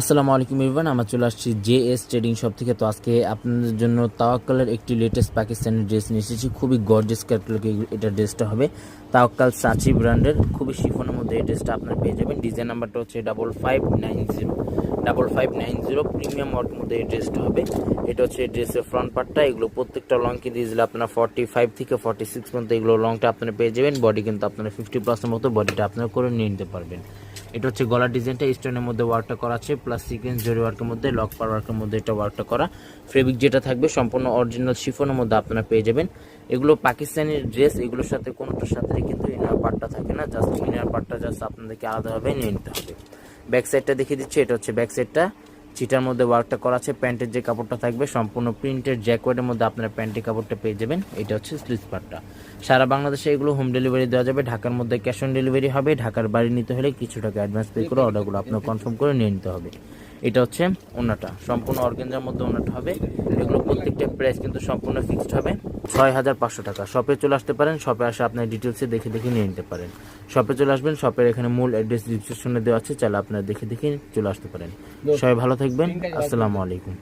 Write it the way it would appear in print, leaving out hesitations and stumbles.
আসসালামু আলাইকুম এভরিওয়ান, আমরা চলে আসছি জেএস ট্রেডিং শপ থেকে। তো আজকে আপনাদের জন্য তাওয়াক্কালের একটি লেটেস্ট পাকিস্তানি ড্রেস নিয়ে এসেছি। খুবই গর্জিয়াস ক্যাটালগে এটা ড্রেসটা হবে। তাওয়াক্কাল সাচি ব্র্যান্ডের খুবই শিফনের মধ্যে এই ড্রেসটা আপনারা পেয়ে যাবেন। ডিজাইন নাম্বারটা হচ্ছে 5590 প্রিমিয়াম ওয়ার্কের মধ্যে এই ড্রেসটা হবে। এটা হচ্ছে ড্রেসের ফ্রন্ট পার্টটা। এগুলো প্রত্যেকটা লংকে দিয়েছিল আপনারা 45 থেকে 46 পর্যন্ত এগুলো লংটা আপনারা পেয়ে যাবেন। বডি কিন্তু আপনারা 50+ মতো বডিটা আপনারা করে নিয়ে নিতে পারবেন। এটা হচ্ছে গলার ডিজাইনটা স্টোনের মধ্যে ওয়ার্কটা করা আছে, প্লাস সিকোয়েন্স জরি ওয়ার্কের মধ্যে লক পার ওয়ার্কের মধ্যে এটা ওয়ার্কটা করা। ফেব্রিক যেটা থাকবে সম্পূর্ণ অরিজিনাল শিফনের মধ্যে আপনারা পেয়ে যাবেন। এগুলো পাকিস্তানি ড্রেস, এগুলোর সাথে কোনোটার সাথে কিন্তু ইনার পার্টটা থাকে না, জাস্ট ইনার পার্টটা জাস্ট আপনাদেরকে আলাদাভাবে নিয়ে নিতে হবে। ব্যাক সাইডটা দেখিয়ে দিচ্ছি, এটা হচ্ছে ব্যাক সাইডটা। চিটার মধ্যে ওয়ার্কটা করা আছে। প্যান্টের যে কাপড়টা থাকবে সম্পূর্ণ প্রিন্টের জ্যাকওয়ার্ডের মধ্যে আপনারা প্যান্টের কাপড়টা পেয়ে যাবেন। এটা হচ্ছে স্লিভস পার্টটা। সারা বাংলাদেশে এগুলো হোম ডেলিভারি দেওয়া যাবে। ঢাকার মধ্যে ক্যাশ অন ডেলিভারি হবে। ঢাকার বাড়ি নিতে হলে কিছু টাকা অ্যাডভান্স পে করে অর্ডারগুলো আপনার কনফার্ম করে নিয়ে নিতে হবে। এটা হচ্ছে ওনাটা, সম্পূর্ণ অর্গানজার মধ্যে ওনাটা হবে। এগুলো প্রত্যেকটা প্রাইস কিন্তু সম্পূর্ণ ফিক্সড হবে 6500 টাকা। শপে চলে আসতে পারেন, শপে আসে আপনার ডিটেলসে দেখে নিয়ে নিতে পারেন। শপে চলে আসবেন, শপের এখানে মূল অ্যাড্রেস ডিসক্রিপশনে দেওয়া আছে, চাইলে আপনারা দেখে চলে আসতে পারেন। সবাই ভালো থাকবেন, আসসালামু আলাইকুম।